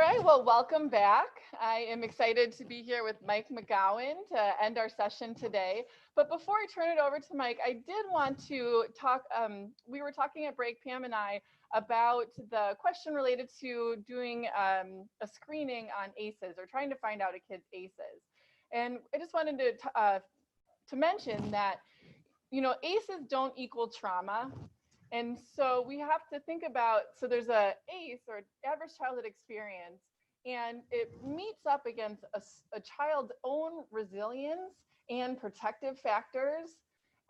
right, well, welcome back. I am excited to be here with Mike McGowan to end our session today. But before I turn it over to Mike, I did want to talk, we were talking at break, Pam and I, about the question related to doing a screening on ACEs or trying to find out a kid's ACEs. And I just wanted to mention that, you know, ACEs don't equal trauma. And so we have to think about, so there's a ACE or average childhood experience, and it meets up against a child's own resilience and protective factors.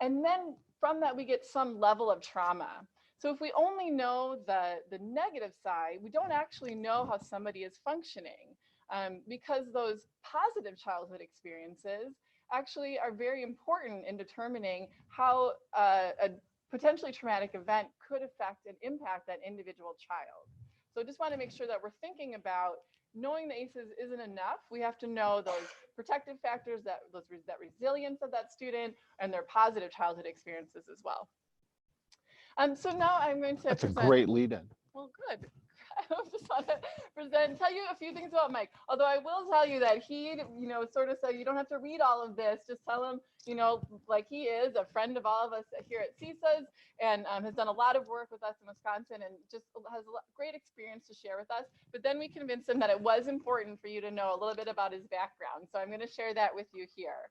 And then from that, we get some level of trauma. So if we only know the negative side, we don't actually know how somebody is functioning, because those positive childhood experiences actually are very important in determining how a potentially traumatic event could affect and impact that individual child. So just want to make sure that we're thinking about knowing the ACEs isn't enough. We have to know those protective factors, that resilience of that student, and their positive childhood experiences as well. So now I'm going to That's present. a great lead-in. Well, good. I just want to tell you a few things about Mike. Although I will tell you that he, you know, sort of said you don't have to read all of this. Just tell him, you know, like he is a friend of all of us here at CISAs and has done a lot of work with us in Wisconsin and just has a great experience to share with us. But then we convinced him that it was important for you to know a little bit about his background. So I'm going to share that with you here.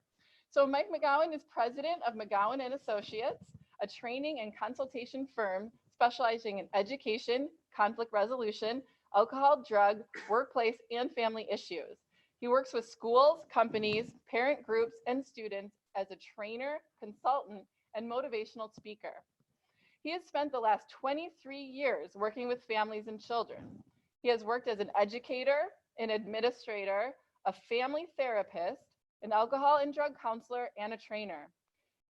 So Mike McGowan is president of McGowan and Associates, a training and consultation firm specializing in education, conflict resolution, alcohol, drug, workplace, and family issues. He works with schools, companies, parent groups, and students as a trainer, consultant, and motivational speaker. He has spent the last 23 years working with families and children. He has worked as an educator, an administrator, a family therapist, an alcohol and drug counselor, and a trainer.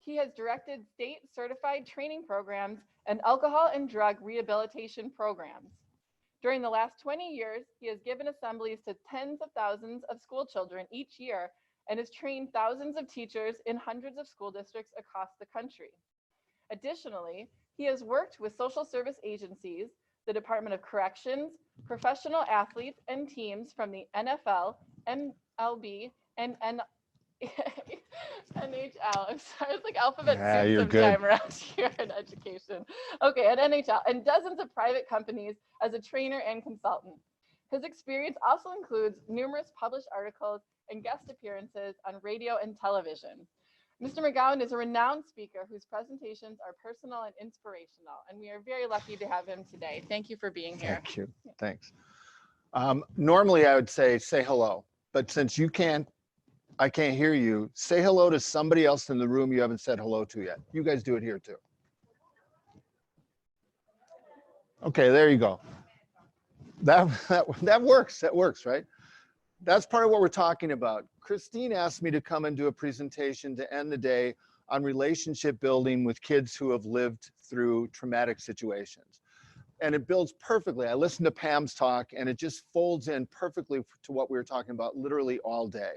He has directed state certified training programs and alcohol and drug rehabilitation programs. During the last 20 years, he has given assemblies to tens of thousands of school children each year and has trained thousands of teachers in hundreds of school districts across the country. Additionally, he has worked with social service agencies, the Department of Corrections, professional athletes and teams from the NFL, MLB, and NHL. I'm sorry, it's like alphabet soup sometime around here in education. Okay, at NHL, and dozens of private companies as a trainer and consultant. His experience also includes numerous published articles and guest appearances on radio and television. Mr. McGowan is a renowned speaker whose presentations are personal and inspirational, and we are very lucky to have him today. Thank you for being here. Thank you. Thanks. Normally I would say hello, but since I can't hear you, say hello to somebody else in the room you haven't said hello to yet. You guys do it here too. Okay, there you go. That works. That works, right? That's part of what we're talking about. Christine asked me to come and do a presentation to end the day on relationship building with kids who have lived through traumatic situations. And it builds perfectly. I listened to Pam's talk and it just folds in perfectly to what we were talking about literally all day.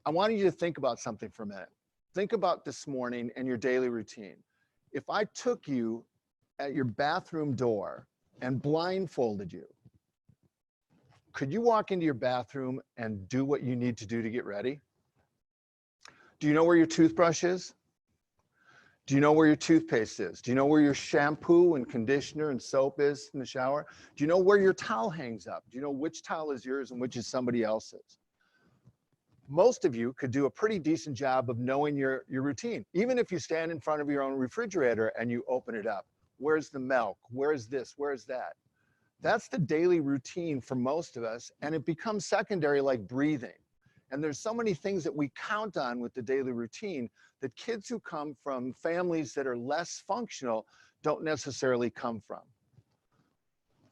I want you to think about something for a minute. Think about this morning and your daily routine. If I took you at your bathroom door and blindfolded you, could you walk into your bathroom and do what you need to do to get ready? Do you know where your toothbrush is? Do you know where your toothpaste is? Do you know where your shampoo and conditioner and soap is in the shower? Do you know where your towel hangs up? Do you know which towel is yours and which is somebody else's? Most of you could do a pretty decent job of knowing your routine. Even if you stand in front of your own refrigerator and you open it up. Where's the milk? Where's this? Where's that? That's the daily routine for most of us, and it becomes secondary like breathing. And there's so many things that we count on with the daily routine that kids who come from families that are less functional don't necessarily come from.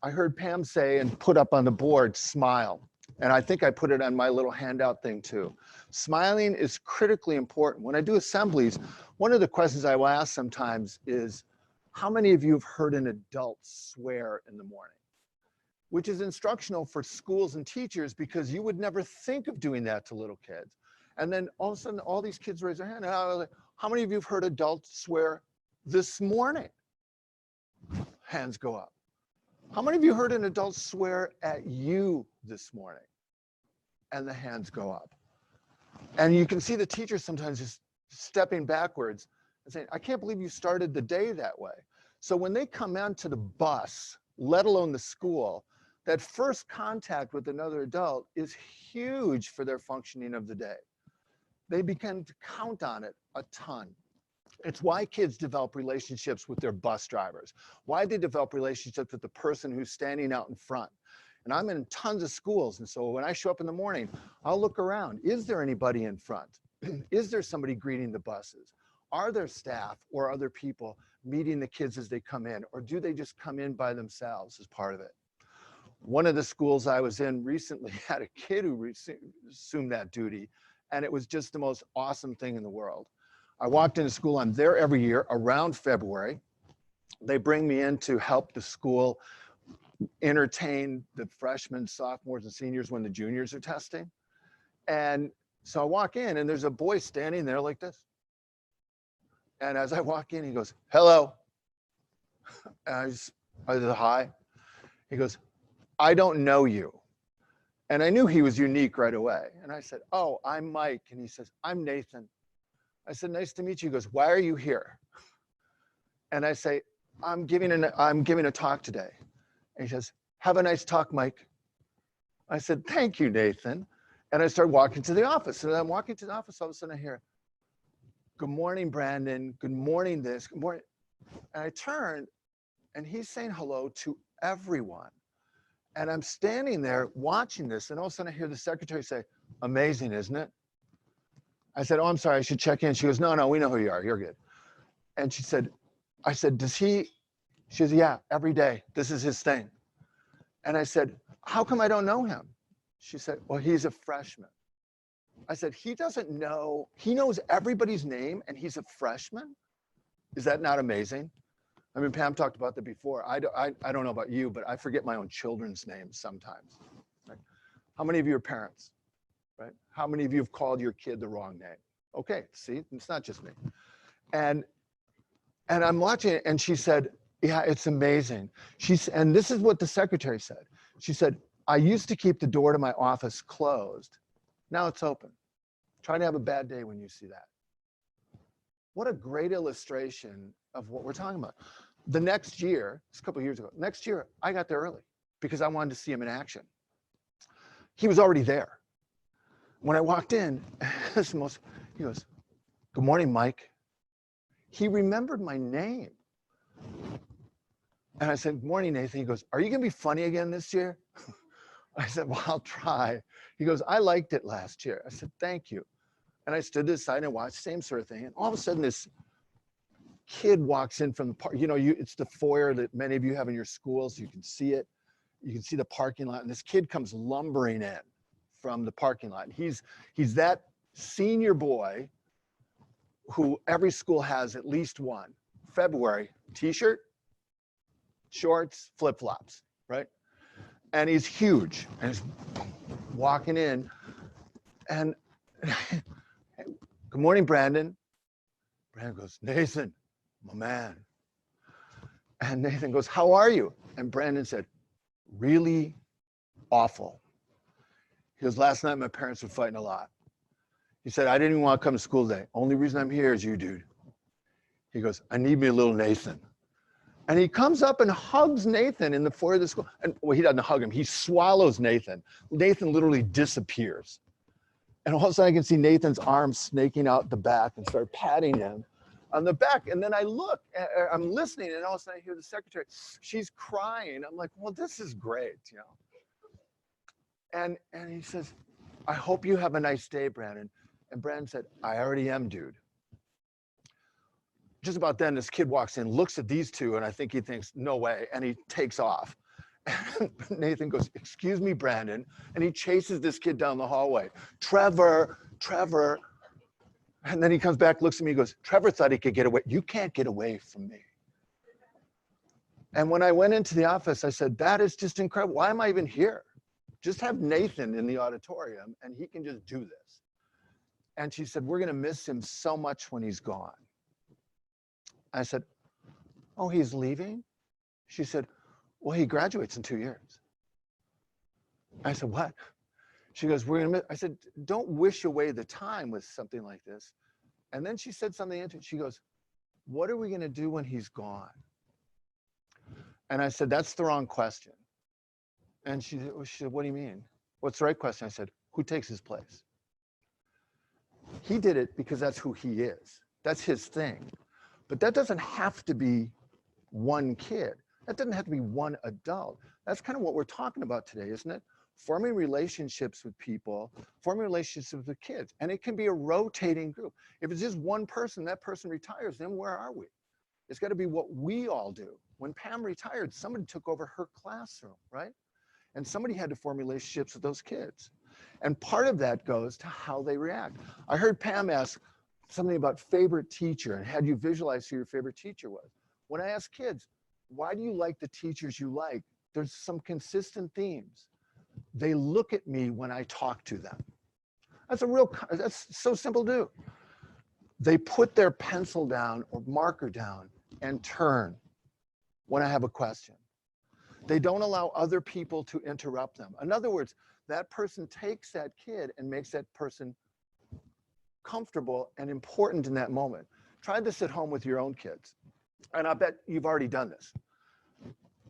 I heard Pam say and put up on the board, smile. And I think I put it on my little handout thing too. Smiling is critically important. When I do assemblies, one of the questions I will ask sometimes is, how many of you have heard an adult swear in the morning? Which is instructional for schools and teachers because you would never think of doing that to little kids. And then all of a sudden, all these kids raise their hand. And I was like, how many of you have heard adults swear this morning? Hands go up. How many of you heard an adult swear at you this morning? And the hands go up. And you can see the teacher sometimes just stepping backwards and saying, I can't believe you started the day that way. So when they come into the bus, let alone the school, that first contact with another adult is huge for their functioning of the day. They begin to count on it a ton. It's why kids develop relationships with their bus drivers, why they develop relationships with the person who's standing out in front. And I'm in tons of schools. And so when I show up in the morning, I'll look around. Is there anybody in front? Is there somebody greeting the buses? Are there staff or other people meeting the kids as they come in? Or do they just come in by themselves as part of it? One of the schools I was in recently had a kid who assumed that duty. And it was just the most awesome thing in the world. I walked into school. I'm there every year around February. They bring me in to help the school entertain the freshmen, sophomores, and seniors when the juniors are testing. And so I walk in and there's a boy standing there like this. And as I walk in, he goes, hello. And I said, hi. He goes, I don't know you. And I knew he was unique right away. And I said, oh, I'm Mike. And he says, I'm Nathan. I said, nice to meet you. He goes, why are you here? And I say, I'm giving a talk today. And he says, have a nice talk, Mike. I said, thank you, Nathan. And I started walking to the office. And I'm walking to the office, all of a sudden I hear, good morning, Brandon. Good morning, this, good morning. And I turned and he's saying hello to everyone. And I'm standing there watching this. And all of a sudden I hear the secretary say, amazing, isn't it? I said, oh, I'm sorry, I should check in. She goes, no, we know who you are. You're good. And she said, I said, does he? She goes, yeah, every day. This is his thing. And I said, how come I don't know him? She said, well, he's a freshman. I said, he doesn't know, he knows everybody's name and he's a freshman? Is that not amazing? I mean, Pam talked about that before. I don't know about you, but I forget my own children's names sometimes. Right? How many of you are parents? Right? How many of you have called your kid the wrong name? Okay, see, it's not just me. And I'm watching it and she said, yeah, it's amazing. And this is what the secretary said. She said, I used to keep the door to my office closed. Now it's open. Try to have a bad day when you see that. What a great illustration of what we're talking about. The next year, it's a couple of years ago, next year, I got there early because I wanted to see him in action. He was already there. When I walked in, he goes, good morning, Mike. He remembered my name. And I said, good morning, Nathan. He goes, are you going to be funny again this year? I said, well, I'll try. He goes, I liked it last year. I said, thank you. And I stood to the side and watched, same sort of thing. And all of a sudden, this kid walks in from the park. You know, it's the foyer that many of you have in your schools. You can see it. You can see the parking lot. And this kid comes lumbering in from the parking lot. He's that senior boy who every school has at least one. February, t-shirt, shorts, flip-flops, right? And he's huge and he's walking in and good morning, Brandon. Brandon goes, Nathan, my man. And Nathan goes, how are you? And Brandon said, really awful. He goes, last night my parents were fighting a lot. He said, I didn't even want to come to school today. Only reason I'm here is you, dude. He goes, I need me a little Nathan. And he comes up and hugs Nathan in the foyer of the school. And well, he doesn't hug him. He swallows Nathan. Nathan literally disappears. And all of a sudden I can see Nathan's arms snaking out the back and start patting him on the back. And then I look, I'm listening, and all of a sudden I hear the secretary, she's crying. I'm like, well, this is great, you know. And he says, I hope you have a nice day, Brandon. And Brandon said, I already am, dude. Just about then, this kid walks in, looks at these two, and I think he thinks, no way, and he takes off. And Nathan goes, excuse me, Brandon, and he chases this kid down the hallway. Trevor. And then he comes back, looks at me, goes, Trevor thought he could get away. You can't get away from me. And when I went into the office, I said, that is just incredible. Why am I even here? Just have Nathan in the auditorium, and he can just do this. And she said, we're going to miss him so much when he's gone. I said, oh, he's leaving? She said, Well, he graduates in 2 years. I said, what? She goes, we're gonna miss. I said, don't wish away the time with something like this. And then she said something into it. She goes, what are we gonna do when he's gone? And I said, that's the wrong question. And she said, what do you mean? What's the right question? I said, who takes his place? He did it because that's who he is. That's his thing. But that doesn't have to be one kid. That doesn't have to be one adult. That's kind of what we're talking about today, isn't it? Forming relationships with people, forming relationships with kids. And it can be a rotating group. If it's just one person, that person retires, then where are we? It's got to be what we all do. When Pam retired, somebody took over her classroom, right? And somebody had to form relationships with those kids. And part of that goes to how they react. I heard Pam ask something about favorite teacher and had you visualize who your favorite teacher was. When I ask kids, why do you like the teachers you like? There's some consistent themes. They look at me when I talk to them. That's so simple to do. They put their pencil down or marker down and turn when I have a question. They don't allow other people to interrupt them. In other words, that person takes that kid and makes that person comfortable and important in that moment. Try this at home with your own kids. And I bet you've already done this.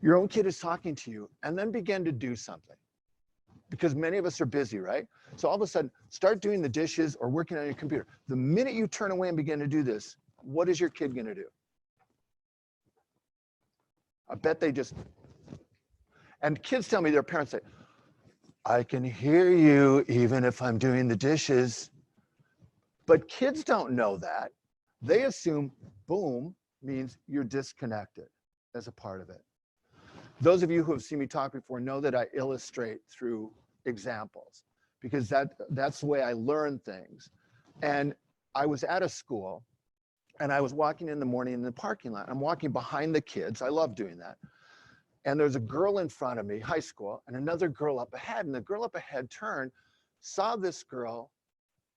Your own kid is talking to you and then begin to do something. Because many of us are busy, right? So all of a sudden, start doing the dishes or working on your computer. The minute you turn away and begin to do this, what is your kid going to do? I bet they just, and kids tell me, their parents say, I can hear you even if I'm doing the dishes. But kids don't know that. They assume boom means you're disconnected as a part of it. Those of you who have seen me talk before know that I illustrate through examples because that's the way I learn things. And I was at a school and I was walking in the morning in the parking lot. I'm walking behind the kids. I love doing that. And there's a girl in front of me, high school, and another girl up ahead. And the girl up ahead turned, saw this girl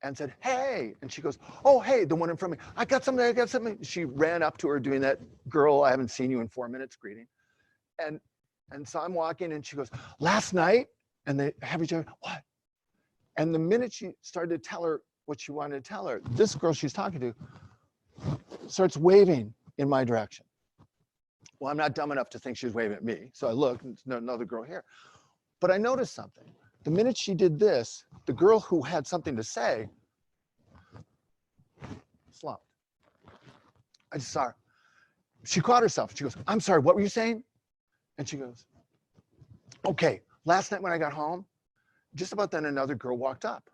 and said, hey. And she goes, oh, hey, the one in front of me. I got something. She ran up to her doing that girl, I haven't seen you in 4 minutes greeting. And so I'm walking and she goes, last night, and they have each other, what? And the minute she started to tell her what she wanted to tell her, this girl she's talking to starts waving in my direction. Well, I'm not dumb enough to think she was waving at me. So I look, and there's another girl here. But I noticed something. The minute she did this, the girl who had something to say slumped. I just saw her. She caught herself. She goes, I'm sorry, what were you saying? And she goes, okay, last night when I got home, just about then another girl walked up.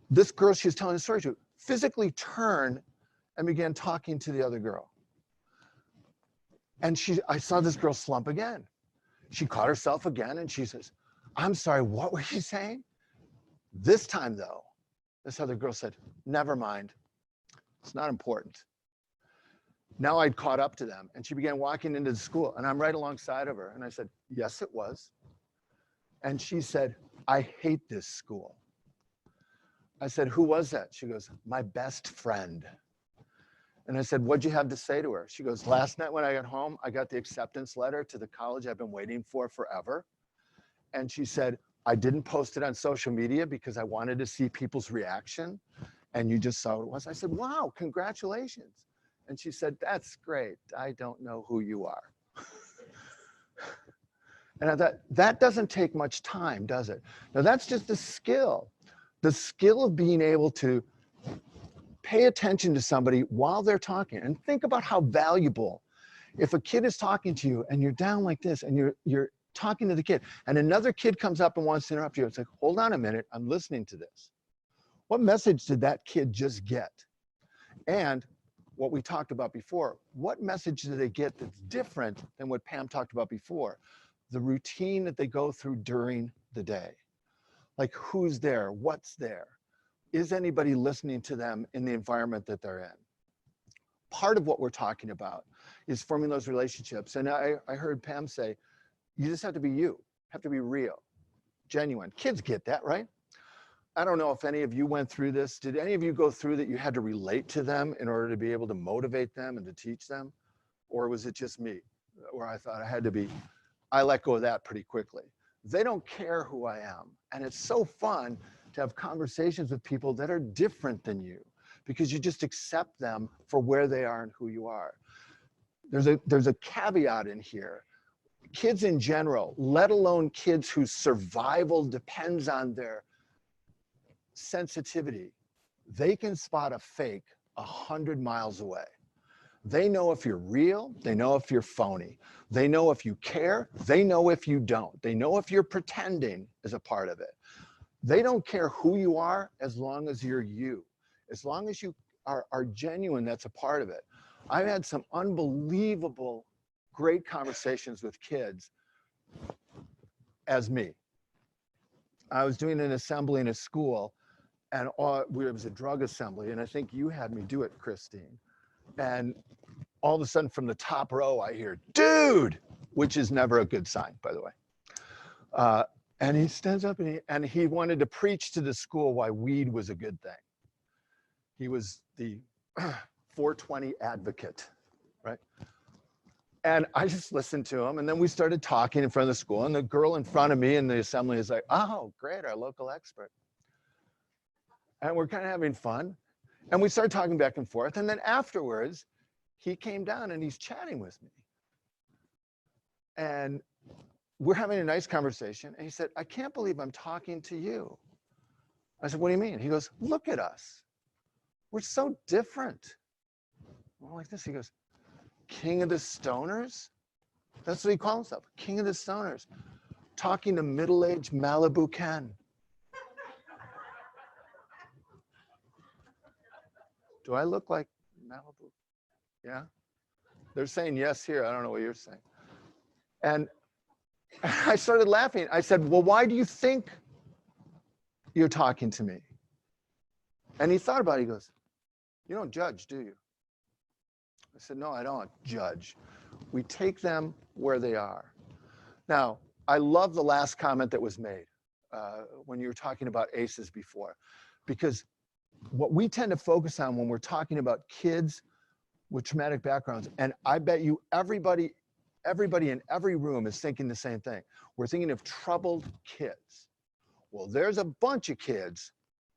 This girl she was telling the story to physically turned and began talking to the other girl. And I saw this girl slump again. She caught herself again and she says, I'm sorry, what were you saying? This time though, this other girl said, never mind, it's not important. Now I'd caught up to them and she began walking into the school and I'm right alongside of her. And I said, yes, it was. And she said, I hate this school. I said, who was that? She goes, my best friend. And I said, what'd you have to say to her? She goes, last night when I got home, I got the acceptance letter to the college I've been waiting for forever. And she said, I didn't post it on social media because I wanted to see people's reaction. And you just saw what it was. I said, wow, congratulations. And she said, that's great. I don't know who you are. And I thought, that doesn't take much time, does it? Now that's just a skill. The skill of being able to pay attention to somebody while they're talking and think about how valuable, if a kid is talking to you and you're down like this and you're talking to the kid and another kid comes up and wants to interrupt you, it's like, hold on a minute, I'm listening to this. What message did that kid just get? And what we talked about before, what message did they get that's different than what Pam talked about before? The routine that they go through during the day. Like who's there, what's there? Is anybody listening to them in the environment that they're in? Part of what we're talking about is forming those relationships. And I heard Pam say, you just have to be you, have to be real, genuine. Kids get that, right? I don't know if any of you went through this. Did any of you go through that you had to relate to them in order to be able to motivate them and to teach them? Or was it just me? where I thought I had to be, I let go of that pretty quickly. They don't care who I am. And it's so fun to have conversations with people that are different than you, because you just accept them for where they are and who you are. There's a caveat in here. Kids in general, let alone kids whose survival depends on their sensitivity, they can spot a fake 100 miles away. They know if you're real, they know if you're phony. They know if you care, they know if you don't. They know if you're pretending as a part of it. They don't care who you are as long as you're you. As long as you are genuine, that's a part of it. I've had some unbelievable, great conversations with kids as me. I was doing an assembly in a school, and it was a drug assembly, and I think you had me do it, Christine. And all of a sudden from the top row, I hear, dude, which is never a good sign, by the way. And he stands up and he wanted to preach to the school why weed was a good thing. He was the 420 advocate, right? And I just listened to him, and then we started talking in front of the school, and the girl in front of me in the assembly is like, oh, great, our local expert. And we're kind of having fun. And we started talking back and forth. And then afterwards, he came down and he's chatting with me. And we're having a nice conversation. And he said, I can't believe I'm talking to you. I said, what do you mean? He goes, look at us. We're so different. We're like this. He goes, King of the Stoners? That's what he calls himself, King of the Stoners. Talking to middle-aged Malibu Ken. Do I look like Malibu? Yeah? They're saying yes here. I don't know what you're saying. And I started laughing. I said, well, why do you think you're talking to me? And he thought about it. He goes, you don't judge, do you? I said, no, I don't judge. We take them where they are. Now, I love the last comment that was made when you were talking about ACEs before, because what we tend to focus on when we're talking about kids with traumatic backgrounds, and I bet you everybody in every room is thinking the same thing. We're thinking of troubled kids. Well, there's a bunch of kids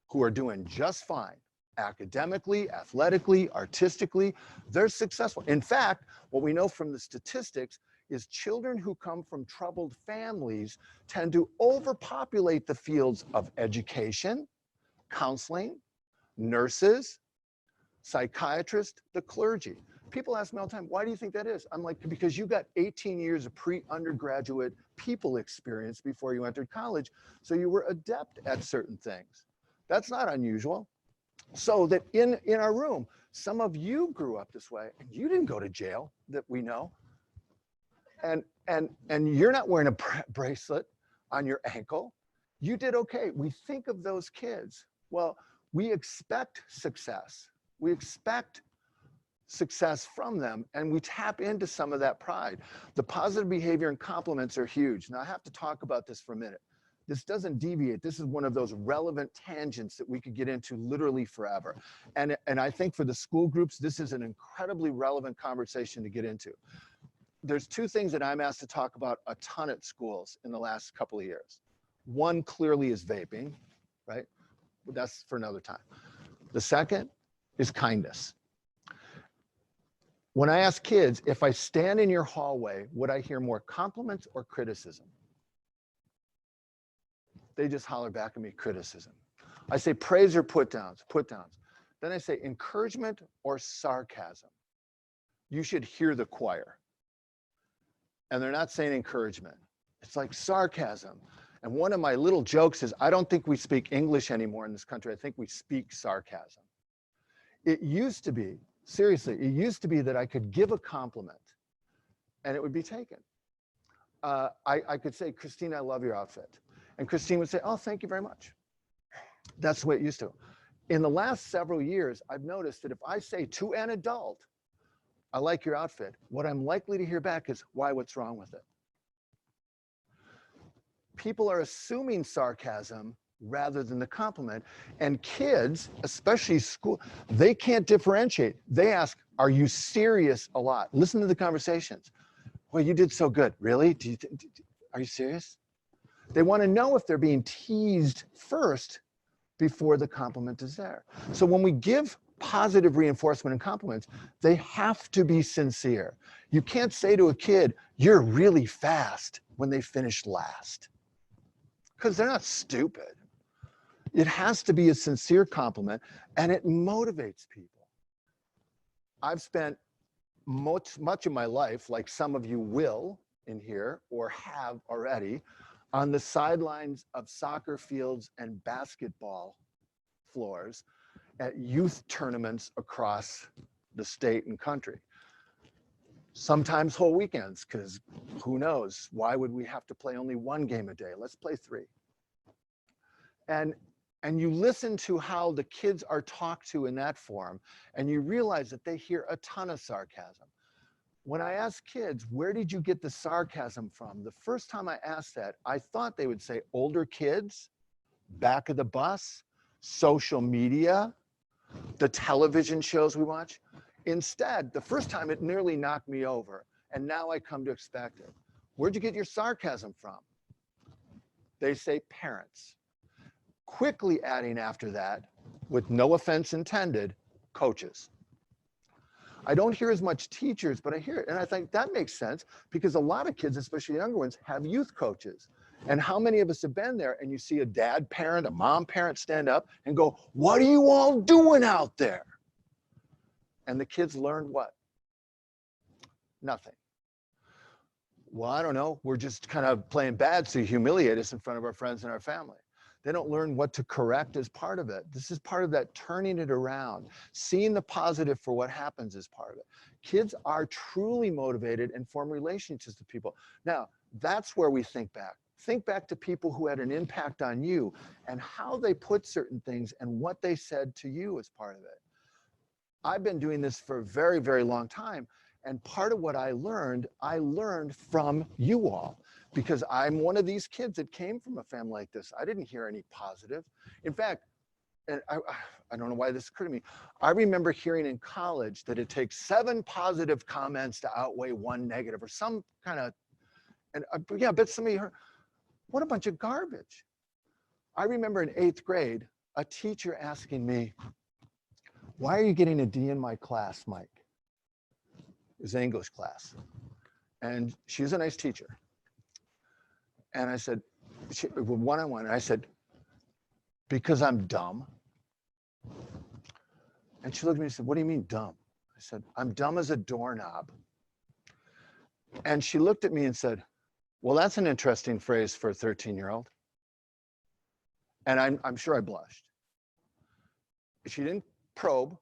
who are doing just fine. Academically, athletically, artistically, they're successful. In fact, what we know from the statistics is children who come from troubled families tend to overpopulate the fields of education, counseling, nurses, psychiatrists, the clergy. People ask me all the time, why do you think that is? I'm like, because you got 18 years of pre-undergraduate people experience before you entered college, so you were adept at certain things. That's not unusual. So that in our room, some of you grew up this way, and you didn't go to jail that we know. And you're not wearing a bracelet on your ankle. You did okay. We think of those kids. Well, we expect success. We expect success from them, and we tap into some of that pride. The positive behavior and compliments are huge. Now, I have to talk about this for a minute. This doesn't deviate. This is one of those relevant tangents that we could get into literally forever. And I think for the school groups, this is an incredibly relevant conversation to get into. There's two things that I'm asked to talk about a ton at schools in the last couple of years. One clearly is vaping, right? But that's for another time. The second is kindness. When I ask kids, if I stand in your hallway, would I hear more compliments or criticism? They just holler back at me, criticism. I say praise or put downs. Then I say encouragement or sarcasm. You should hear the choir. And they're not saying encouragement. It's like sarcasm. And one of my little jokes is, I don't think we speak English anymore in this country. I think we speak sarcasm. It used to be, seriously, it used to be that I could give a compliment and it would be taken. I could say, Christine, I love your outfit. And Christine would say, oh, thank you very much. That's the way it used to. In the last several years, I've noticed that if I say to an adult, I like your outfit, what I'm likely to hear back is, why, what's wrong with it? People are assuming sarcasm rather than the compliment. And kids, especially school, they can't differentiate. They ask, are you serious a lot? Listen to the conversations. Well, you did so good. Really? Are you serious? They want to know if they're being teased first before the compliment is there. So when we give positive reinforcement and compliments, they have to be sincere. You can't say to a kid, you're really fast, when they finish last, because they're not stupid. It has to be a sincere compliment, and it motivates people. I've spent much of my life, like some of you will in here or have already, on the sidelines of soccer fields and basketball floors at youth tournaments across the state and country. Sometimes whole weekends, because who knows, why would we have to play only one game a day? Let's play 3. And you listen to how the kids are talked to in that forum, and you realize that they hear a ton of sarcasm. When I ask kids, where did you get the sarcasm from? The first time I asked that, I thought they would say older kids, back of the bus, social media, the television shows we watch. Instead, the first time it nearly knocked me over, and now I come to expect it. Where'd you get your sarcasm from? They say parents. Quickly adding after that, with no offense intended, coaches. I don't hear as much teachers, but I hear it. And I think that makes sense because a lot of kids, especially younger ones, have youth coaches. And how many of us have been there and you see a dad parent, a mom parent stand up and go, what are you all doing out there? And the kids learn what? Nothing. Well, I don't know. We're just kind of playing bad, so you humiliate us in front of our friends and our family. They don't learn what to correct as part of it. This is part of that turning it around. Seeing the positive for what happens is part of it. Kids are truly motivated and form relationships with people. Now, that's where we think back. Think back to people who had an impact on you and how they put certain things and what they said to you as part of it. I've been doing this for a very, very long time. And part of what I learned from you all. Because I'm one of these kids that came from a family like this. I didn't hear any positive. In fact, and I don't know why this occurred to me. I remember hearing in college that it takes 7 positive comments to outweigh 1 negative or some kind of, and yeah, I bet some of you heard, what a bunch of garbage. I remember in 8th grade, a teacher asking me, why are you getting a D in my class, Mike? It was an English class. And she was a nice teacher. And I said, one-on-one, and I said, because I'm dumb. And she looked at me and said, what do you mean dumb? I said, I'm dumb as a doorknob. And she looked at me and said, well, that's an interesting phrase for a 13-year-old. And I'm sure I blushed. She didn't probe,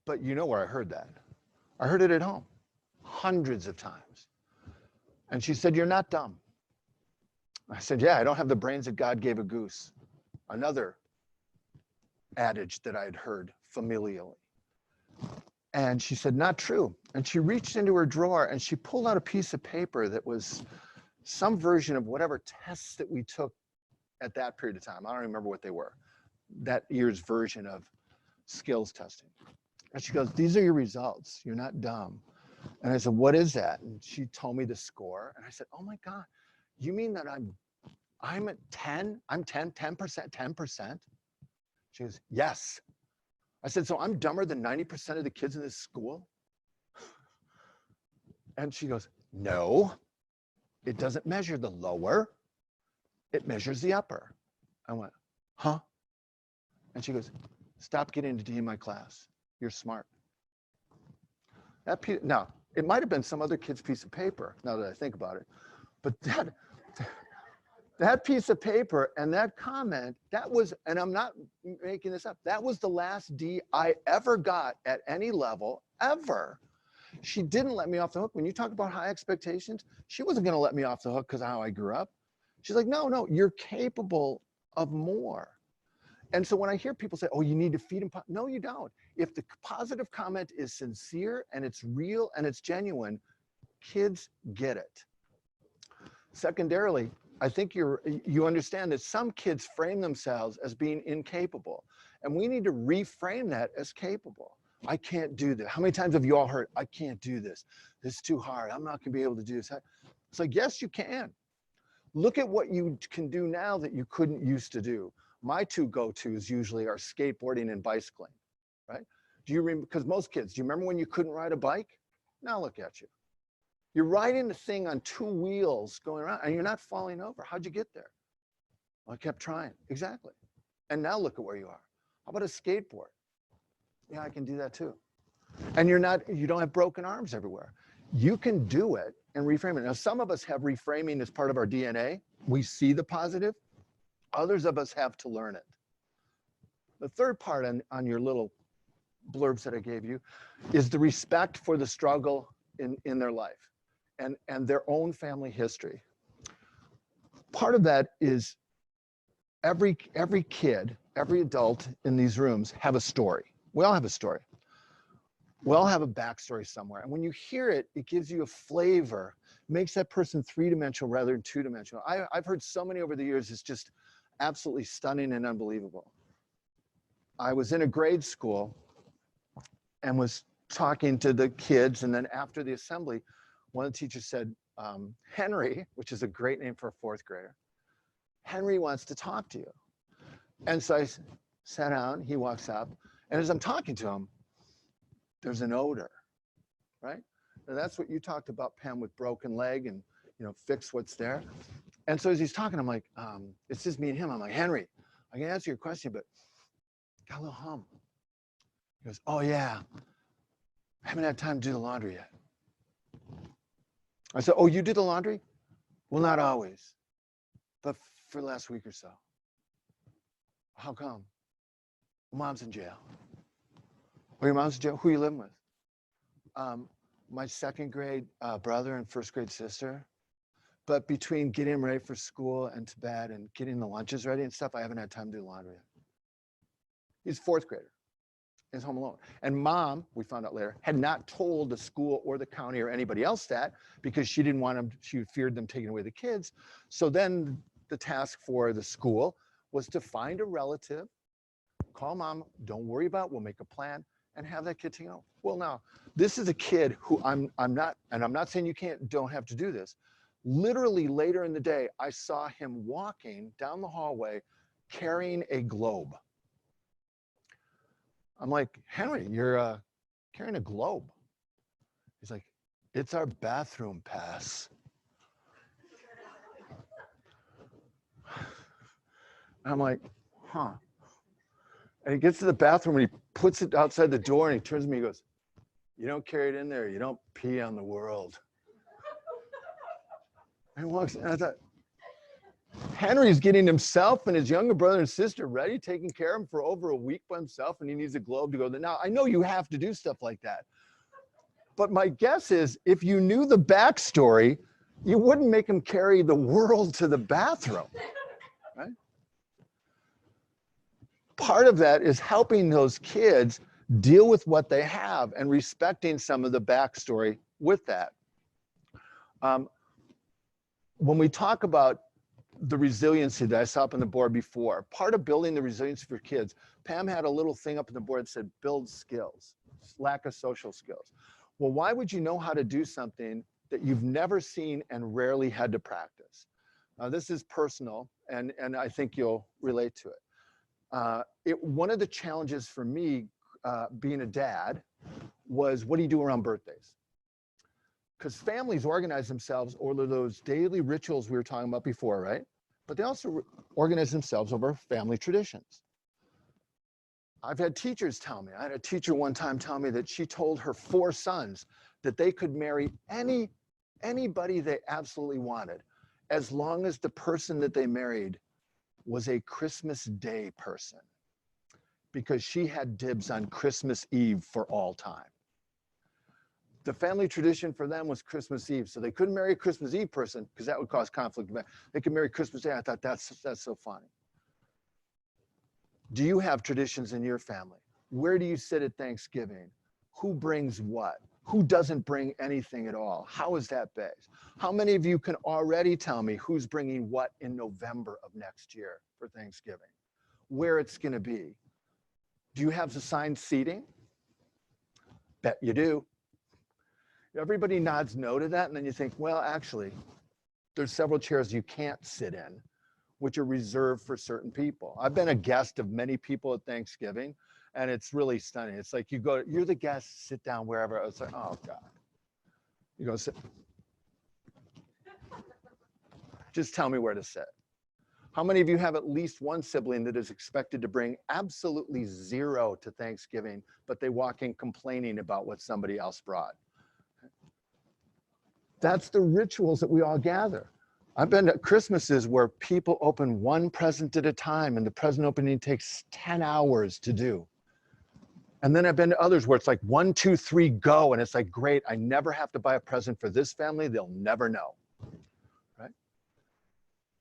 but you know where I heard that. I heard it at home, hundreds of times. And she said, you're not dumb. I said, yeah, I don't have the brains that God gave a goose. Another adage that I had heard familially. And she said, not true. And she reached into her drawer and she pulled out a piece of paper that was some version of whatever tests that we took at that period of time. I don't remember what they were. That year's version of skills testing. And she goes, these are your results. You're not dumb. And I said, what is that? And she told me the score. And I said, oh my God. You mean that I'm at 10? I'm 10%, 10%? She goes, yes. I said, so I'm dumber than 90% of the kids in this school? And she goes, no, it doesn't measure the lower. It measures the upper. I went, huh? And she goes, stop getting a D in my class. You're smart. Now, it might have been some other kid's piece of paper, now that I think about it. But that piece of paper and that comment, that was, and I'm not making this up, that was the last D I ever got at any level, ever. She didn't let me off the hook. When you talk about high expectations, she wasn't going to let me off the hook because of how I grew up. She's like, no, you're capable of more. And so when I hear people say, oh, you need to feed them, no, you don't. If the positive comment is sincere and it's real and it's genuine, kids get it. Secondarily, I think you understand that some kids frame themselves as being incapable, and we need to reframe that as capable. I can't do this. How many times have you all heard, I can't do this. This is too hard. I'm not gonna be able to do this. It's like, yes, you can. Look at what you can do now that you couldn't used to do. My two go-tos usually are skateboarding and bicycling, right? Do you remember, because most kids, do you remember when you couldn't ride a bike? Now look at you. You're riding the thing on two wheels going around and you're not falling over. How'd you get there? Well, I kept trying. Exactly. And now look at where you are. How about a skateboard? Yeah, I can do that too. And you don't have broken arms everywhere. You can do it and reframe it. Now, some of us have reframing as part of our DNA. We see the positive. Others of us have to learn it. The third part on your little blurbs that I gave you is the respect for the struggle in their life and their own family history. Part of that is every kid, every adult in these rooms have a story. We all have a story. We all have a backstory somewhere. And when you hear it, it gives you a flavor, makes that person three-dimensional rather than two-dimensional. I've heard so many over the years, it's just absolutely stunning and unbelievable. I was in a grade school and was talking to the kids, and then after the assembly, one of the teachers said, Henry, which is a great name for a fourth grader, Henry wants to talk to you. And so I sat down, he walks up, and as I'm talking to him, there's an odor, right? And that's what you talked about, Pam, with broken leg and, fix what's there. And so as he's talking, I'm like, it's just me and him. I'm like, Henry, I can answer your question, but got a little hum. He goes, oh yeah, I haven't had time to do the laundry yet. I said, oh, you did the laundry? Well, not always, but for the last week or so. How come? Mom's in jail. Oh, your mom's in jail? Who are you living with? My second grade brother and first grade sister. But between getting him ready for school and to bed and getting the lunches ready and stuff, I haven't had time to do laundry yet. He's fourth grader. He's home alone. And mom, we found out later, had not told the school or the county or anybody else that because she didn't want them, she feared them taking away the kids. So then the task for the school was to find a relative, call mom, don't worry about it, we'll make a plan, and have that kid taken out. Well, now, this is a kid who I'm not saying you don't have to do this. Literally later in the day, I saw him walking down the hallway carrying a globe. I'm like, Henry, you're carrying a globe. He's like, it's our bathroom pass. I'm like, huh. And he gets to the bathroom and he puts it outside the door and he turns to me and goes, you don't carry it in there, you don't pee on the world. And he walks, and I thought, Henry's getting himself and his younger brother and sister ready, taking care of him for over a week by himself, and he needs a globe to go there. Now, I know you have to do stuff like that. But my guess is if you knew the backstory, you wouldn't make him carry the world to the bathroom, right? Part of that is helping those kids deal with what they have and respecting some of the backstory with that. When we talk about the resiliency that I saw up on the board before, part of building the resiliency for kids, Pam had a little thing up on the board that said build skills, lack of social skills. Well, why would you know how to do something that you've never seen and rarely had to practice? This is personal, and I think you'll relate to it. One of the challenges for me being a dad was, what do you do around birthdays? Because families organize themselves over those daily rituals we were talking about before, right? But they also organize themselves over family traditions. I've had teachers tell me, I had a teacher one time tell me that she told her 4 sons that they could marry anybody they absolutely wanted, as long as the person that they married was a Christmas Day person, because she had dibs on Christmas Eve for all time. The family tradition for them was Christmas Eve, so they couldn't marry a Christmas Eve person because that would cause conflict. They could marry Christmas Day. I thought that's so funny. Do you have traditions in your family? Where do you sit at Thanksgiving? Who brings what? Who doesn't bring anything at all? How is that based? How many of you can already tell me who's bringing what in November of next year for Thanksgiving? Where it's going to be? Do you have assigned seating? Bet you do. Everybody nods no to that, and then you think, well, actually, there's several chairs you can't sit in, which are reserved for certain people. I've been a guest of many people at Thanksgiving, and it's really stunning. It's like you go, you're the guest, sit down wherever. It's like, oh God. You go sit. Just tell me where to sit. How many of you have at least one sibling that is expected to bring absolutely zero to Thanksgiving, but they walk in complaining about what somebody else brought? That's the rituals that we all gather. I've been at Christmases where people open one present at a time, and the present opening takes 10 hours to do. And then I've been to others where it's like 1, 2, 3, go. And it's like, great, I never have to buy a present for this family. They'll never know, right?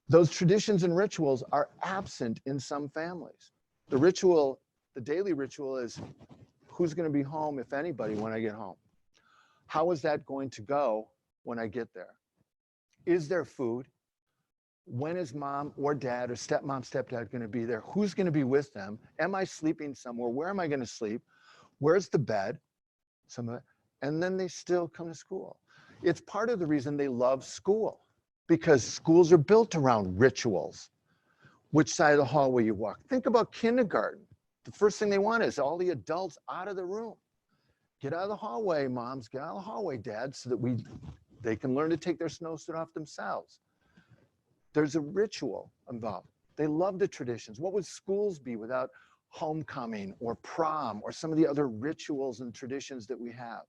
Those traditions and rituals are absent in some families. The ritual, the daily ritual is who's going to be home, if anybody, when I get home? How is that going to go when I get there? Is there food? When is mom or dad or stepmom, stepdad going to be there? Who's going to be with them? Am I sleeping somewhere? Where am I going to sleep? Where's the bed? And then they still come to school. It's part of the reason they love school, because schools are built around rituals. Which side of the hallway you walk. Think about kindergarten. The first thing they want is all the adults out of the room. Get out of the hallway, moms. Get out of the hallway, dads, so that they can learn to take their snowsuit off themselves. There's a ritual involved. They love the traditions. What would schools be without homecoming or prom or some of the other rituals and traditions that we have?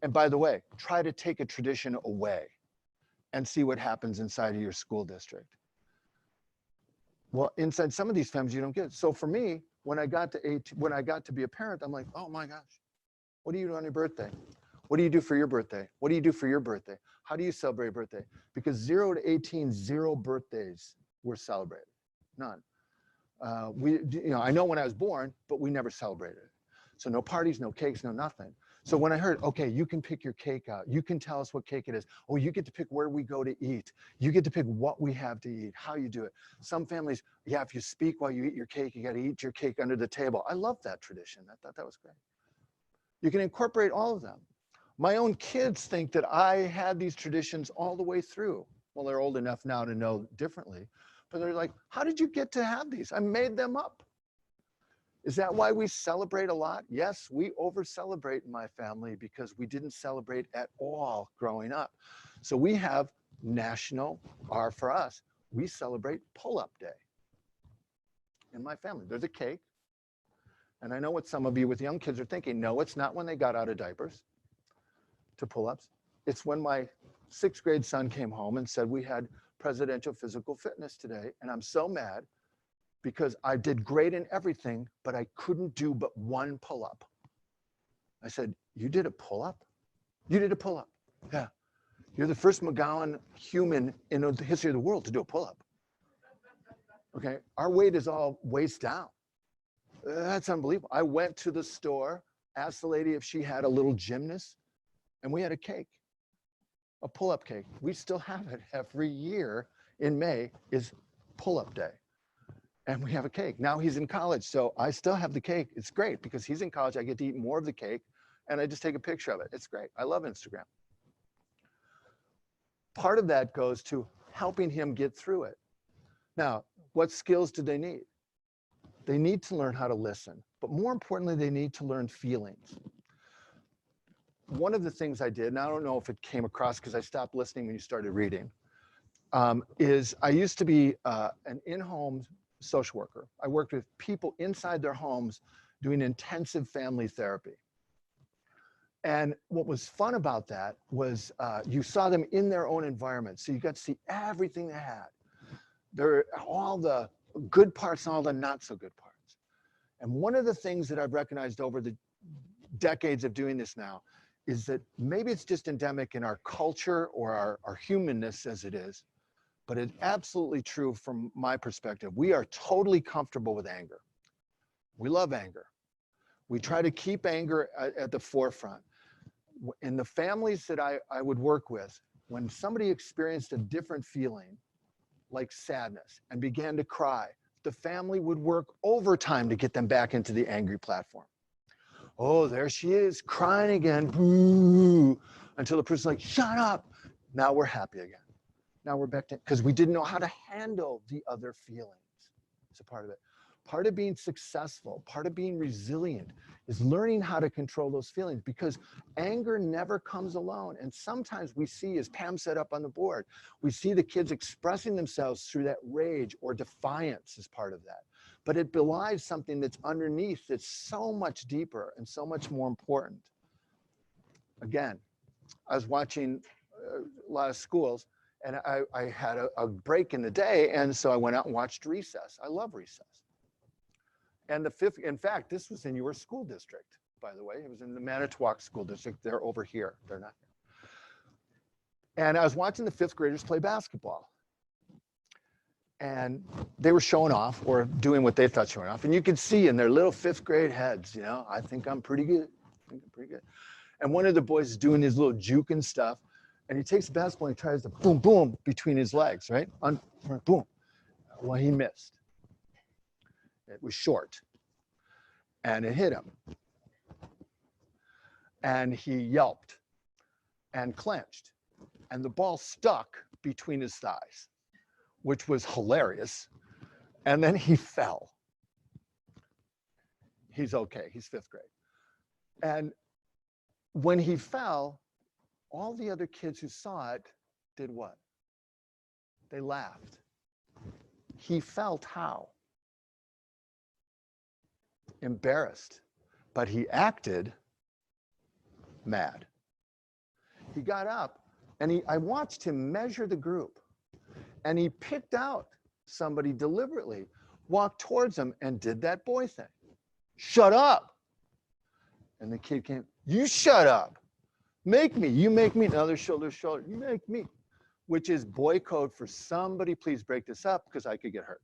And by the way, try to take a tradition away and see what happens inside of your school district. Well, inside some of these families, you don't get it. So for me, when I got to be a parent, I'm like, oh my gosh, what do you do on your birthday? What do you do for your birthday? What do you do for your birthday? How do you celebrate a birthday? Because 0 to 18, 0 birthdays were celebrated, none. I know when I was born, but we never celebrated it. So no parties, no cakes, no nothing. So when I heard, okay, you can pick your cake out. You can tell us what cake it is. Oh, you get to pick where we go to eat. You get to pick what we have to eat, how you do it. Some families, yeah, if you speak while you eat your cake, you got to eat your cake under the table. I love that tradition. I thought that was great. You can incorporate all of them. My own kids think that I had these traditions all the way through. Well, they're old enough now to know differently, but they're like, how did you get to have these? I made them up. Is that why we celebrate a lot? Yes, we over-celebrate in my family because we didn't celebrate at all growing up. So we have national, or for us, we celebrate pull-up day in my family. There's a cake. And I know what some of you with young kids are thinking. No, it's not when they got out of diapers to pull-ups. It's when my 6th grade son came home and said, we had presidential physical fitness today. And I'm so mad because I did great in everything, but I couldn't do but one pull-up. I said, you did a pull-up? You did a pull-up. Yeah. You're the first McGowan human in the history of the world to do a pull-up. Okay. Our weight is all waist down. That's unbelievable. I went to the store, asked the lady if she had a little gymnast, and we had a cake, a pull-up cake. We still have it every year in May is pull-up day. And we have a cake. Now he's in college, so I still have the cake. It's great because he's in college. I get to eat more of the cake, and I just take a picture of it. It's great. I love Instagram. Part of that goes to helping him get through it. Now, what skills do they need? They need to learn how to listen, but more importantly, they need to learn feelings. One of the things I did, and I don't know if it came across because I stopped listening when you started reading, is I used to be an in-home social worker. I worked with people inside their homes doing intensive family therapy. And what was fun about that was you saw them in their own environment. So you got to see everything they had. There are all the good parts and all the not so good parts. And one of the things that I've recognized over the decades of doing this now is that maybe it's just endemic in our culture or our humanness as it is, but it's absolutely true from my perspective. We are totally comfortable with anger. We love anger. We try to keep anger at the forefront. In the families that I would work with, when somebody experienced a different feeling, like sadness, and began to cry, the family would work overtime to get them back into the angry platform. Oh, there she is, crying again, boo, until the person's like, shut up. Now we're happy again. Now we're back to, because we didn't know how to handle the other feelings. It's a part of it. Part of being successful, part of being resilient is learning how to control those feelings, because anger never comes alone. And sometimes we see, as Pam said up on the board, we see the kids expressing themselves through that rage or defiance as part of that. But it belies something that's underneath that's so much deeper and so much more important. Again, I was watching a lot of schools, and I had a break in the day, and so I went out and watched recess. I love recess. And the fifth, in fact, this was in your school district, by the way. It was in the Manitowoc School District. They're over here. They're not here. And I was watching the fifth graders play basketball. And they were showing off, or doing what they thought showing off. And you could see in their little fifth grade heads, you know, I think I'm pretty good. I think I'm pretty good. And one of the boys is doing his little juke and stuff. And he takes the basketball and he tries to boom, boom between his legs, right? Boom. Well, he missed. It was short. And it hit him. And he yelped and clenched. And the ball stuck between his thighs, which was hilarious. And then he fell. He's okay. He's fifth grade. And when he fell, all the other kids who saw it did what? They laughed. He felt how? Embarrassed. But he acted mad. He got up and I watched him measure the group. And he picked out somebody deliberately, walked towards him and did that boy thing. Shut up. And the kid came, you shut up. Make me, you make me. Another shoulder to shoulder, you make me. Which is boy code for somebody, please break this up because I could get hurt.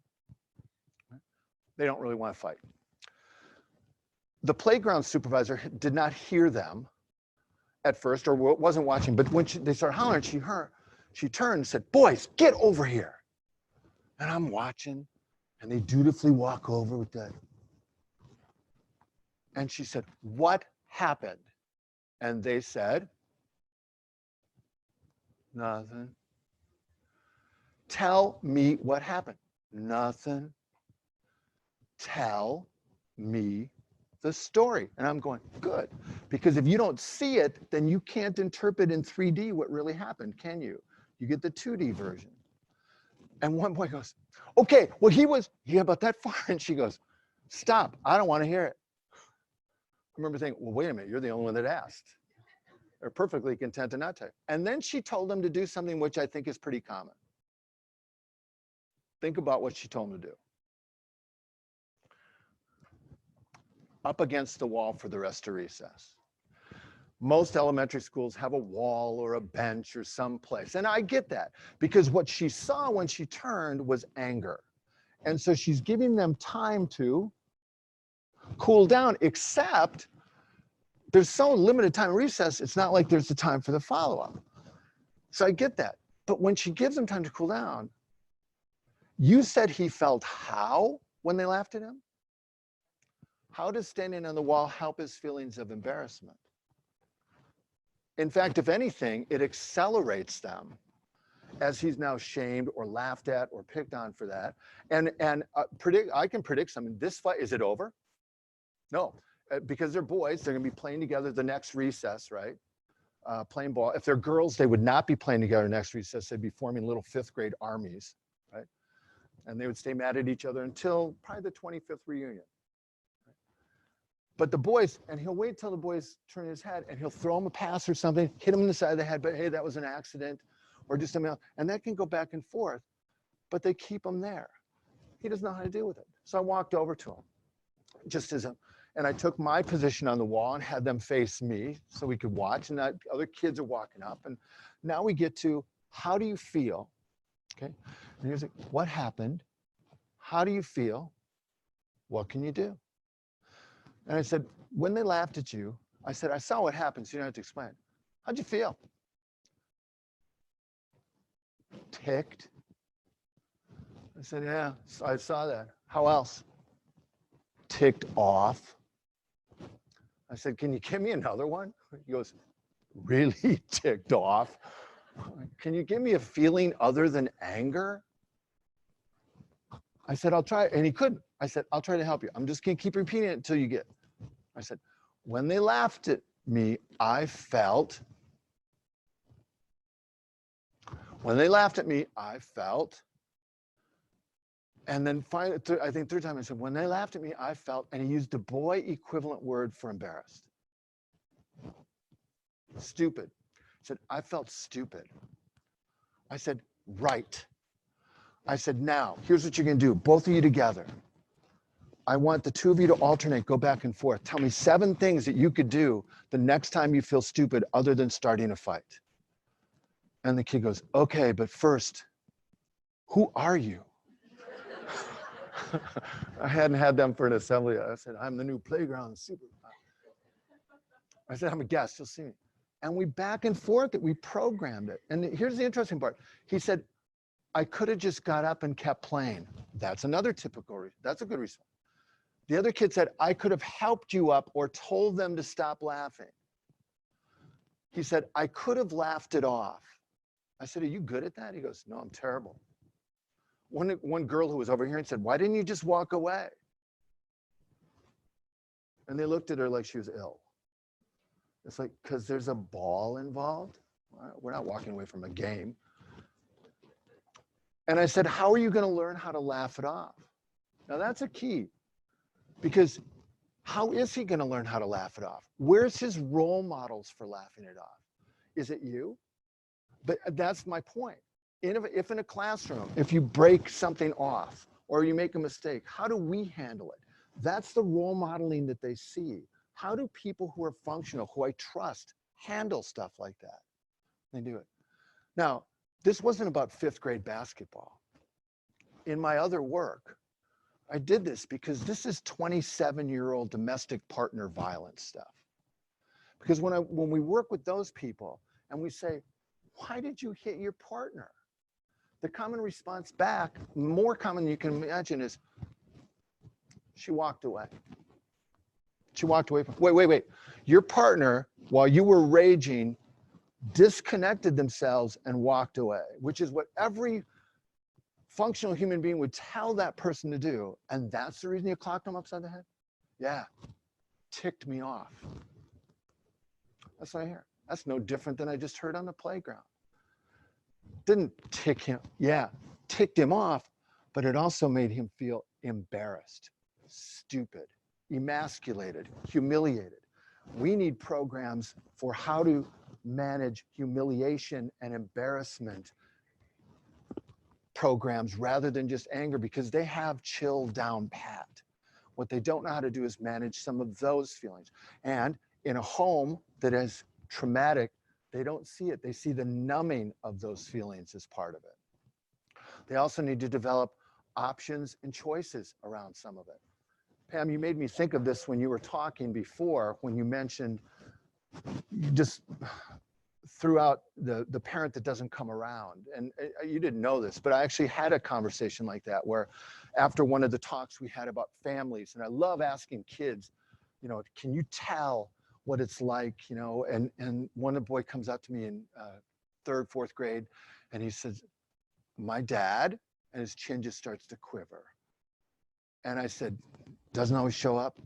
They don't really want to fight. The playground supervisor did not hear them at first, or wasn't watching, but when they started hollering, she turned and said, boys, get over here. And I'm watching, and they dutifully walk over with that. And she said, what happened? And they said, nothing. Tell me what happened. Nothing. Tell me the story. And I'm going, good. Because if you don't see it, then you can't interpret in 3D what really happened, can you? You get the 2D version. And one boy goes, okay, well, he got about that far. And she goes, stop, I don't want to hear it. I remember thinking, well, wait a minute, you're the only one that asked. They're perfectly content to not tell you. And then she told them to do something which I think is pretty common. Think about what she told them to do. Up against the wall for the rest of recess. Most elementary schools have a wall or a bench or some place. And I get that, because what she saw when she turned was anger. And so she's giving them time to cool down, except there's so limited time in recess, it's not like there's the time for the follow-up. So I get that. But when she gives them time to cool down, you said he felt how when they laughed at him? How does standing on the wall help his feelings of embarrassment? In fact, if anything, it accelerates them as he's now shamed or laughed at or picked on for that. And I can predict something. This fight, is it over? No, because they're boys, they're gonna be playing together the next recess, right? Playing ball. If they're girls, they would not be playing together next recess. They'd be forming little fifth grade armies, right? And they would stay mad at each other until probably the 25th reunion. But the boys, and he'll wait till the boys turn his head and he'll throw him a pass or something, hit him in the side of the head, but hey, that was an accident, or do something else. And that can go back and forth, but they keep him there. He doesn't know how to deal with it. So I walked over to him, and I took my position on the wall and had them face me so we could watch, and that other kids are walking up. And now we get to, how do you feel? Okay, and here's what happened? How do you feel? What can you do? And I said, when they laughed at you, I said, I saw what happened, so you don't have to explain. How'd you feel? Ticked. I said, yeah, I saw that. How else? Ticked off. I said, can you give me another one? He goes, really ticked off. Can you give me a feeling other than anger? I said, I'll try. And he couldn't. I said, I'll try to help you. I'm just going to keep repeating it until you get it. I said, when they laughed at me, I felt. When they laughed at me, I felt. And then finally, I think third time, I said, when they laughed at me, I felt. And he used the boy equivalent word for embarrassed. Stupid. I said, I felt stupid. I said, right. I said, now, here's what you're going to do. Both of you together. I want the two of you to alternate, go back and forth. Tell me 7 things that you could do the next time you feel stupid other than starting a fight. And the kid goes, okay, but first, who are you? I hadn't had them for an assembly. I said, I'm the new playground super. I said, I'm a guest, you'll see me. And we back and forth that we programmed it. And here's the interesting part. He said, I could have just got up and kept playing. That's another typical, that's a good response. The other kid said, I could have helped you up or told them to stop laughing. He said, I could have laughed it off. I said, are you good at that? He goes, no, I'm terrible. One girl who was over here and said, why didn't you just walk away? And they looked at her like she was ill. It's like, because there's a ball involved. We're not walking away from a game. And I said, how are you going to learn how to laugh it off? Now that's a key, because how is he going to learn how to laugh it off? Where's his role models for laughing it off? Is it you? But that's my point. If in a classroom, if you break something off or you make a mistake, how do we handle it? That's the role modeling that they see. How do people who are functional, who I trust, handle stuff like that? They do it. Now, this wasn't about 5th grade basketball. In my other work, I did this because this is 27-year-old domestic partner violence stuff. Because when we work with those people and we say, why did you hit your partner? The common response back, more common than you can imagine, is she walked away. She walked away from, wait. Your partner, while you were raging, disconnected themselves and walked away, which is what every functional human being would tell that person to do. And that's the reason you clocked them upside the head? Yeah, ticked me off. That's what I hear. That's no different than I just heard on the playground. Didn't tick him, yeah, ticked him off, but it also made him feel embarrassed, stupid, emasculated, humiliated. We need programs for how to manage humiliation and embarrassment programs rather than just anger, because they have chill down pat. What they don't know how to do is manage some of those feelings. And in a home that is traumatic, they don't see it. They see the numbing of those feelings as part of it. They also need to develop options and choices around some of it. Pam, you made me think of this when you were talking before, when you mentioned you just threw out the parent that doesn't come around. And you didn't know this, but I actually had a conversation like that where after one of the talks we had about families, and I love asking kids, you know, can you tell what it's like, you know, and one boy comes up to me in 3rd, 4th grade, and he says, my dad, and his chin just starts to quiver. And I said, doesn't always show up.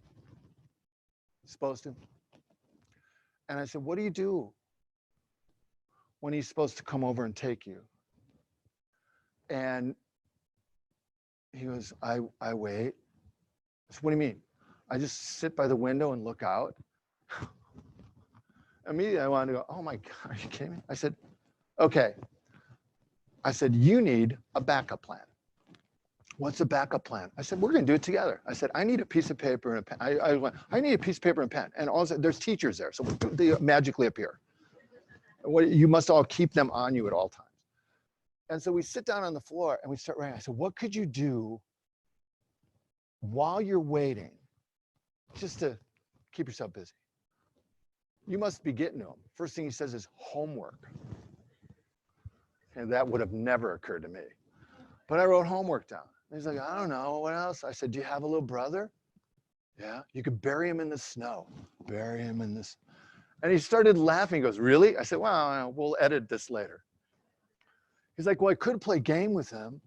Supposed to. And I said, what do you do when he's supposed to come over and take you? And he goes, I wait. I said, what do you mean? I just sit by the window and look out. Immediately I wanted to go, oh my God, are you kidding me? I said, okay. I said, you need a backup plan. What's a backup plan? I said, we're going to do it together. I said, I need a piece of paper and a pen. I went, I need a piece of paper and pen. And also, there's teachers there, so they magically appear. You must all keep them on you at all times. And so we sit down on the floor and we start writing. I said, what could you do while you're waiting just to keep yourself busy? You must be getting to him. First thing he says is homework. And that would have never occurred to me. But I wrote homework down. And he's like, I don't know, what else? I said, do you have a little brother? Yeah, you could bury him in the snow. Bury him in this. And he started laughing. He goes, really? I said, well, we'll edit this later. He's like, well, I could play game with him.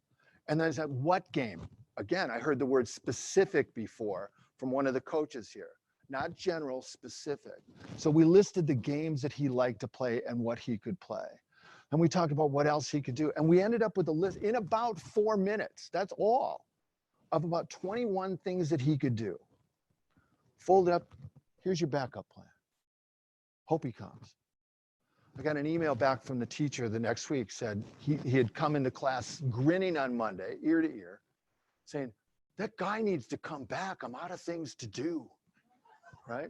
And then I said, what game? Again, I heard the word specific before from one of the coaches here, not general, specific. So we listed the games that he liked to play and what he could play. And we talked about what else he could do. And we ended up with a list in about 4 minutes, that's all, of about 21 things that he could do. Fold it up, here's your backup plan. Hope he comes. I got an email back from the teacher the next week, said he had come into class grinning on Monday, ear to ear, saying, that guy needs to come back. I'm out of things to do, right?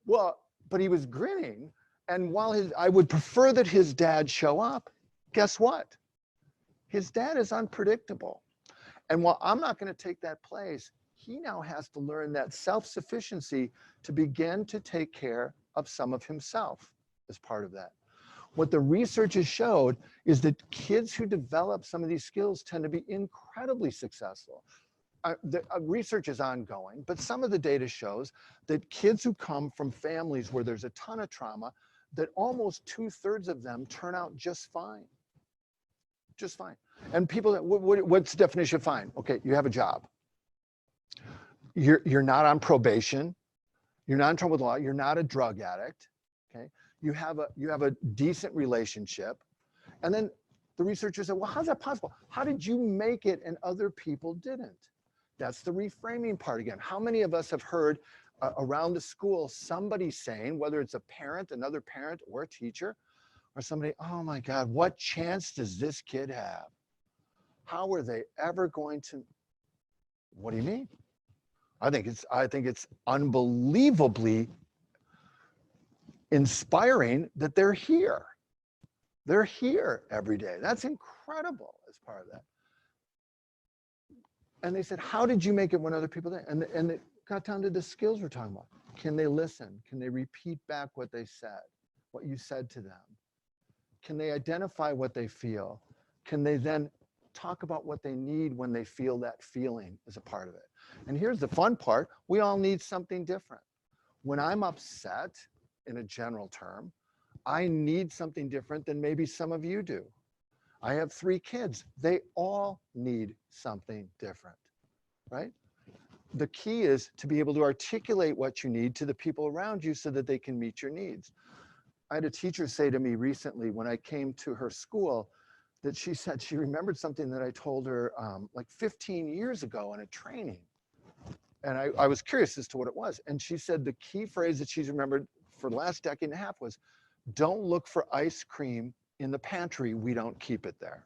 Well, but he was grinning. And while I would prefer that his dad show up, guess what? His dad is unpredictable. And while I'm not going to take that place, he now has to learn that self-sufficiency to begin to take care of some of himself as part of that. What the research has showed is that kids who develop some of these skills tend to be incredibly successful. The research is ongoing, but some of the data shows that kids who come from families where there's a ton of trauma, that almost 2/3 of them turn out just fine. Just fine. And people, what's the definition of fine? Okay, you have a job. You're not on probation. You're not in trouble with the law. You're not a drug addict. Okay, you have a decent relationship. And then the researchers said, well, how's that possible? How did you make it and other people didn't? That's the reframing part again. How many of us have heard around the school somebody saying, whether it's a parent, another parent, or a teacher, or somebody, oh my God, what chance does this kid have? How are they ever going to? What do you mean? I think it's unbelievably inspiring that they're here. They're here every day. That's incredible as part of that. And they said, how did you make it when other people didn't? And it got down to the skills we're talking about. Can they listen? Can they repeat back what they said, what you said to them? Can they identify what they feel? Can they then talk about what they need when they feel that feeling as a part of it? And here's the fun part. We all need something different. When I'm upset, in a general term, I need something different than maybe some of you do. I have 3 kids. They all need something different, right? The key is to be able to articulate what you need to the people around you so that they can meet your needs. I had a teacher say to me recently when I came to her school that she said she remembered something that I told her like 15 years ago in a training. And I was curious as to what it was. And she said the key phrase that she's remembered for the last decade and a half was, don't look for ice cream in the pantry, we don't keep it there.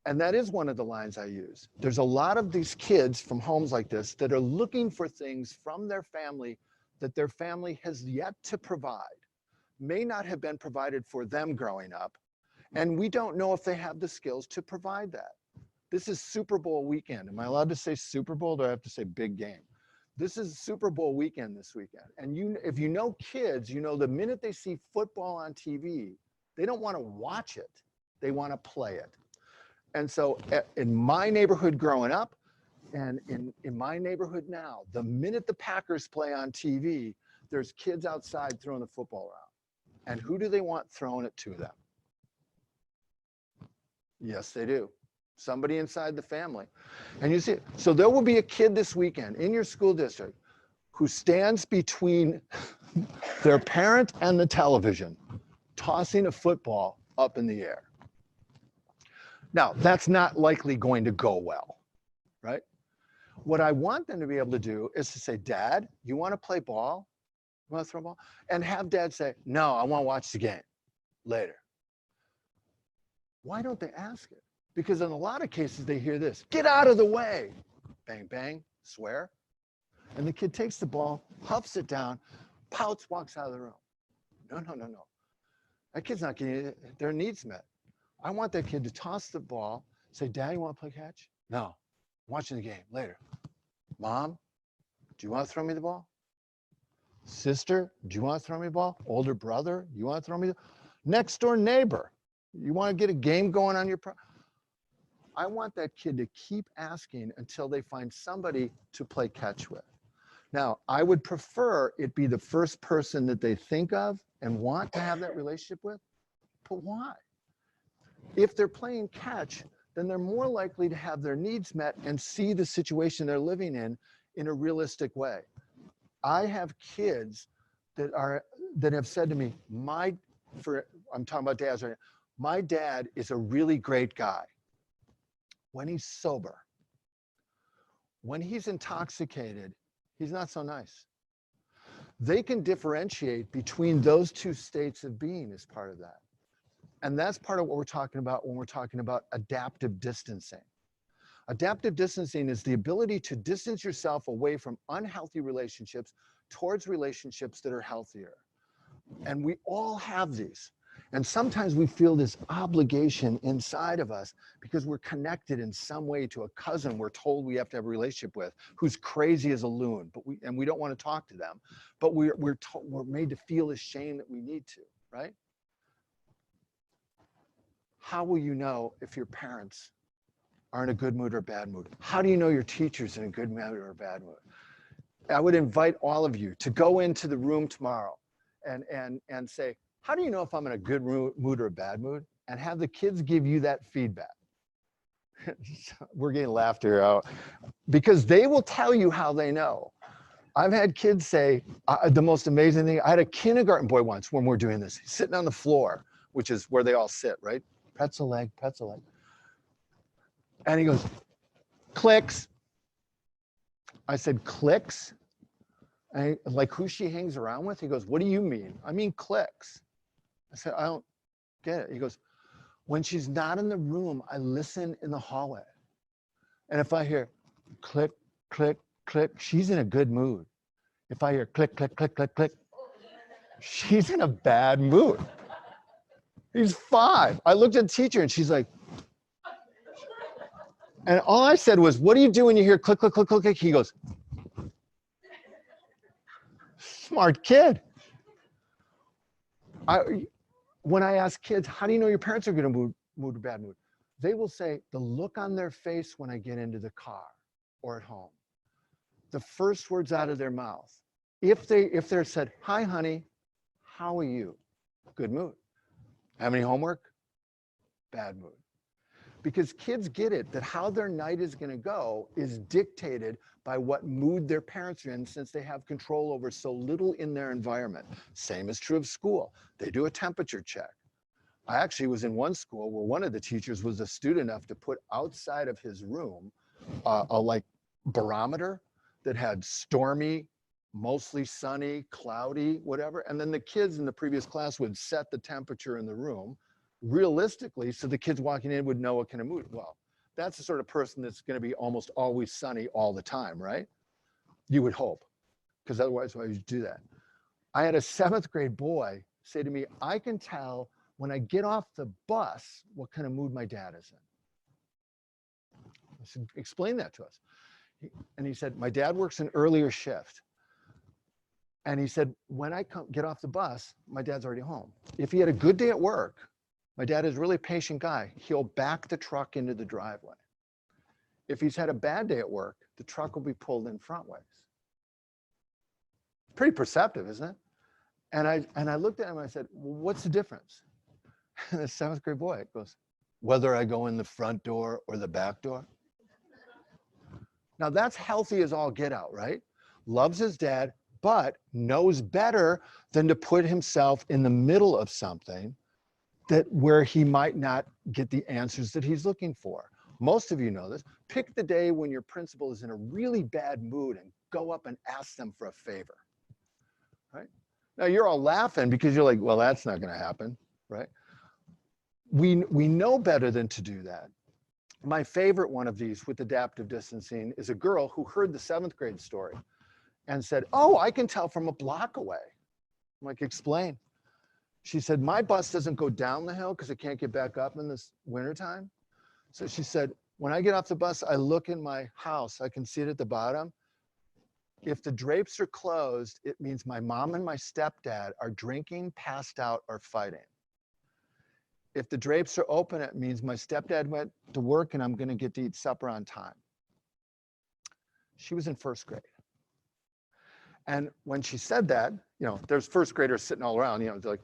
And that is one of the lines I use. There's a lot of these kids from homes like this that are looking for things from their family that their family has yet to provide, may not have been provided for them growing up, and we don't know if they have the skills to provide that. This is Super Bowl weekend. Am I allowed to say Super Bowl, or do I have to say big game? This is Super Bowl weekend this weekend. And if you know kids, you know the minute they see football on TV, they don't want to watch it. They want to play it. And so in my neighborhood growing up, and in my neighborhood now, the minute the Packers play on TV, there's kids outside throwing the football around. And who do they want throwing it to them? Yes, they do. Somebody inside the family. And you see, so there will be a kid this weekend in your school district who stands between their parent and the television, tossing a football up in the air. Now, that's not likely going to go well, right? What I want them to be able to do is to say, Dad, you want to play ball? You want to throw a ball? And have Dad say, no, I want to watch the game later. Why don't they ask it? Because in a lot of cases, they hear this, get out of the way. Bang, bang, swear. And the kid takes the ball, huffs it down, pouts, walks out of the room. No. That kid's not getting their needs met. I want that kid to toss the ball, say, Dad, you want to play catch? No, I'm watching the game later. Mom, do you want to throw me the ball? Sister, do you want to throw me the ball? Older brother, you want to throw me the ball? Next door neighbor, you want to get a game going on your I want that kid to keep asking until they find somebody to play catch with. Now, I would prefer it be the first person that they think of and want to have that relationship with, but why? If they're playing catch, then they're more likely to have their needs met and see the situation they're living in a realistic way. I have kids that have said to me, I'm talking about dads right now, my dad is a really great guy when he's sober. When he's intoxicated, he's not so nice. They can differentiate between those two states of being as part of that. And that's part of what we're talking about when we're talking about adaptive distancing. Adaptive distancing is the ability to distance yourself away from unhealthy relationships towards relationships that are healthier. And we all have these. And sometimes we feel this obligation inside of us because we're connected in some way to a cousin we're told we have to have a relationship with who's crazy as a loon, but we don't want to talk to them, but we're made to feel ashamed that we need to, right? How will you know if your parents are in a good mood or bad mood? How do you know your teacher's in a good mood or a bad mood? I would invite all of you to go into the room tomorrow and say, how do you know if I'm in a good mood or a bad mood? And have the kids give you that feedback. We're getting laughter out because they will tell you how they know. I've had kids say the most amazing thing. I had a kindergarten boy once when we're doing this, he's sitting on the floor, which is where they all sit, right? Pretzel leg, pretzel leg. And he goes, clicks. I said, clicks? And like who she hangs around with? He goes, what do you mean? I mean clicks. I said, I don't get it. He goes, when she's not in the room, I listen in the hallway. And if I hear click, click, click, she's in a good mood. If I hear click, click, click, click, click, she's in a bad mood. He's 5. I looked at the teacher and she's like, and all I said was, what do you do when you hear click, click, click, click, click? He goes, smart kid. When I ask kids, how do you know your parents are going to mood or bad mood? They will say, the look on their face when I get into the car or at home. The first words out of their mouth. If they're said, hi, honey, how are you? Good mood. Have any homework? Bad mood. Because kids get it that how their night is going to go is dictated by what mood their parents are in, since they have control over so little in their environment. Same is true of school. They do a temperature check. I actually was in one school where one of the teachers was astute enough to put outside of his room a like barometer that had stormy, mostly sunny, cloudy, whatever. And then the kids in the previous class would set the temperature in the room realistically so the kids walking in would know what kind of mood. Well, that's the sort of person that's going to be almost always sunny all the time, right? You would hope, because otherwise why would you do that? I had a 7th grade boy say to me, I can tell when I get off the bus what kind of mood my dad is in. I said, explain that to us. And he said, my dad works an earlier shift. And he said, when I get off the bus, my dad's already home. If he had a good day at work, my dad is a really patient guy. He'll back the truck into the driveway. If he's had a bad day at work, the truck will be pulled in front ways. Pretty perceptive, isn't it? And I looked at him and I said, well, what's the difference? And the 7th grade boy goes, whether I go in the front door or the back door. Now that's healthy as all get out, right? Loves his dad, but knows better than to put himself in the middle of something where he might not get the answers that he's looking for. Most of you know this. Pick the day when your principal is in a really bad mood and go up and ask them for a favor, right? Now you're all laughing because you're like, well, that's not going to happen, right? We know better than to do that. My favorite one of these with adaptive distancing is a girl who heard the 7th grade story and said, oh, I can tell from a block away. I'm like, explain. She said, my bus doesn't go down the hill because it can't get back up in this wintertime. So she said, when I get off the bus, I look in my house. I can see it at the bottom. If the drapes are closed, it means my mom and my stepdad are drinking, passed out, or fighting. If the drapes are open, it means my stepdad went to work and I'm going to get to eat supper on time. She was in 1st grade. And when she said that, you know, there's first graders sitting all around, you know, they're like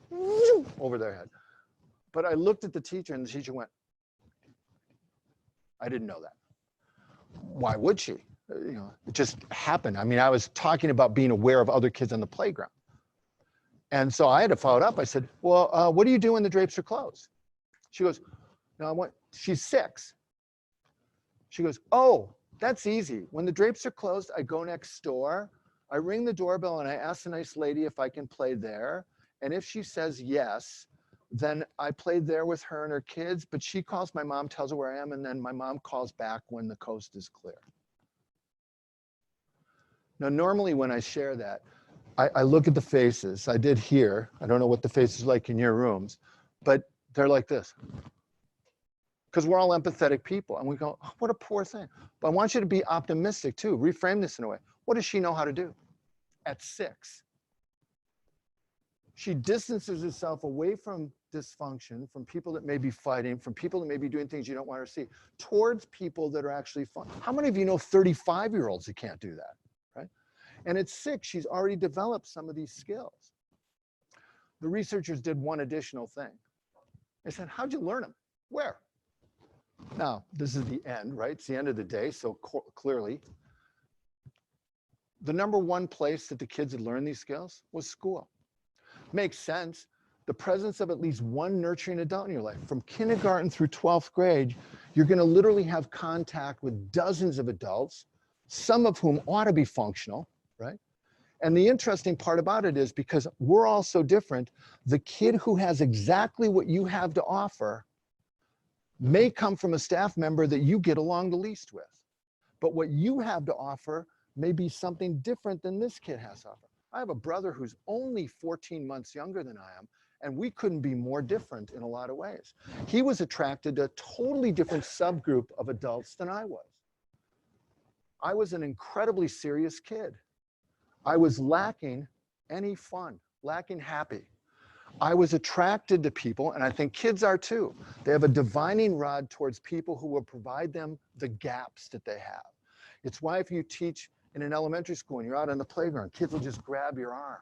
over their head. But I looked at the teacher and the teacher went, I didn't know that. Why would she? You know, it just happened. I mean, I was talking about being aware of other kids on the playground. And so I had to follow it up. I said, well, what do you do when the drapes are closed? She goes, no, she's 6. She goes, oh, that's easy. When the drapes are closed, I go next door, I ring the doorbell and I ask the nice lady if I can play there. And if she says yes, then I play there with her and her kids, but she calls my mom, tells her where I am, and then my mom calls back when the coast is clear. Now, normally when I share that, I look at the faces. I did here. I don't know what the faces are like in your rooms, but they're like this. Because we're all empathetic people. And we go, oh, what a poor thing. But I want you to be optimistic too. Reframe this in a way. What does she know how to do? At 6. She distances herself away from dysfunction, from people that may be fighting, from people that may be doing things you don't want her to see, towards people that are actually fun. How many of you know 35-year-olds that can't do that, right? And at 6, she's already developed some of these skills. The researchers did one additional thing. They said, how'd you learn them? Where? Now, this is the end, right? It's the end of the day, so clearly, the #1 place that the kids had learned these skills was school. Makes sense. The presence of at least one nurturing adult in your life. From kindergarten through 12th grade, you're going to literally have contact with dozens of adults, some of whom ought to be functional, right? And the interesting part about it is because we're all so different, the kid who has exactly what you have to offer may come from a staff member that you get along the least with. But what you have to offer may be something different than this kid has to offer. I have a brother who's only 14 months younger than I am, and we couldn't be more different in a lot of ways. He was attracted to a totally different subgroup of adults than I was. I was an incredibly serious kid. I was lacking any fun, lacking happy. I was attracted to people, and I think kids are too. They have a divining rod towards people who will provide them the gaps that they have. It's why if you teach in an elementary school and you're out on the playground, kids will just grab your arm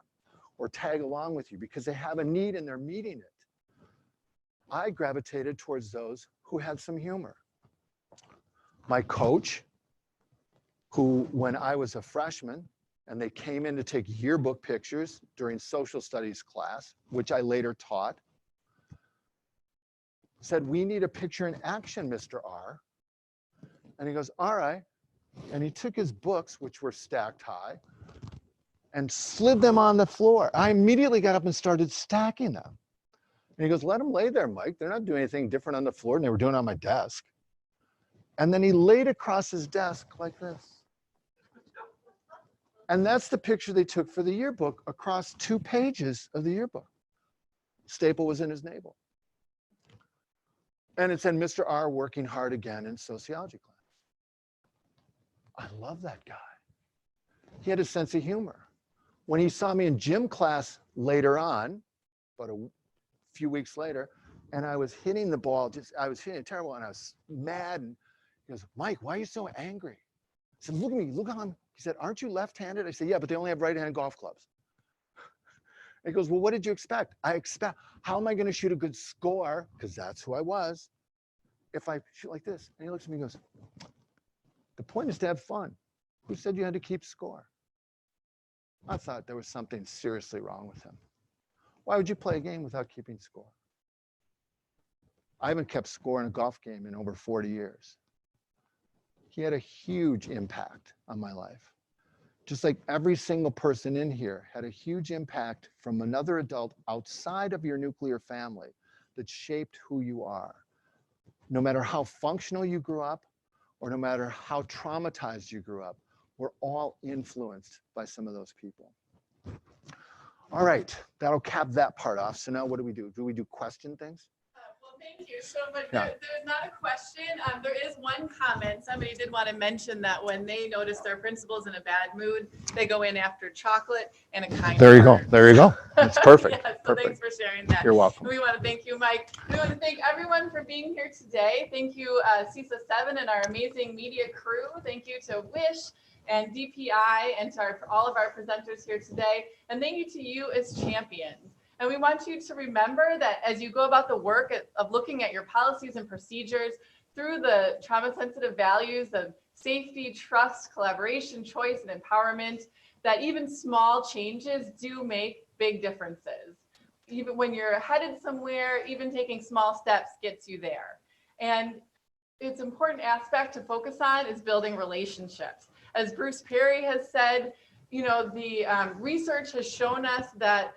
or tag along with you because they have a need and they're meeting it. I gravitated towards those who had some humor. My coach, who when I was a freshman, and they came in to take yearbook pictures during social studies class, which I later taught, said, we need a picture in action, Mr. R. And he goes, all right. And he took his books, which were stacked high, and slid them on the floor. I immediately got up and started stacking them. And he goes, let them lay there, Mike. They're not doing anything different on the floor than they were doing on my desk. And then he laid across his desk like this. And that's the picture they took for the yearbook across 2 pages of the yearbook. Staple was in his navel. And it said, Mr. R working hard again in sociology class. I love that guy. He had a sense of humor. When he saw me in gym class later on, about a few weeks later, and I was hitting the ball, I was hitting it terrible, and I was mad. And he goes, Mike, why are you so angry? I said, look at me, look how I'm. He said, aren't you left-handed? I said, yeah, but they only have right-handed golf clubs. He goes, well, what did you expect? How am I going to shoot a good score? Because that's who I was. If I shoot like this. And he looks at me and goes, the point is to have fun. Who said you had to keep score? I thought there was something seriously wrong with him. Why would you play a game without keeping score? I haven't kept score in a golf game in over 40 years. He had a huge impact on my life. Just like every single person in here had a huge impact from another adult outside of your nuclear family that shaped who you are. No matter how functional you grew up, or no matter how traumatized you grew up, we're all influenced by some of those people. All right, that'll cap that part off. So now what do we do? Do we do question things? Well, thank you. So, but there's not a question. There is one comment. Somebody did want to mention that when they notice their principal's in a bad mood, they go in after chocolate and a kind There you go. word. There you go. That's perfect. Yeah, so Perfect. thanks for sharing that. You're welcome. We want to thank you, Mike. We want to thank everyone for being here today. Thank you, CISA 7 and our amazing media crew. Thank you to Wish and DPI, and to all of our presenters here today. And thank you to you as champions. And we want you to remember that as you go about the work of looking at your policies and procedures through the trauma-sensitive values of safety, trust, collaboration, choice, and empowerment, that even small changes do make big differences. Even when you're headed somewhere, even taking small steps gets you there. And it's important aspect to focus on is building relationships. As Bruce Perry has said, the research has shown us that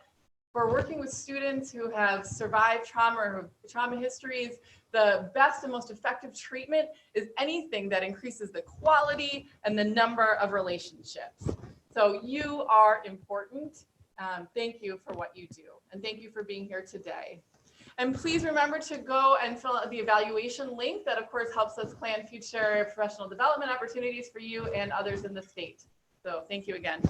for working with students who have survived trauma or have trauma histories, the best and most effective treatment is anything that increases the quality and the number of relationships. So you are important. Thank you for what you do. And thank you for being here today. And please remember to go and fill out the evaluation link that of course helps us plan future professional development opportunities for you and others in the state. So thank you again.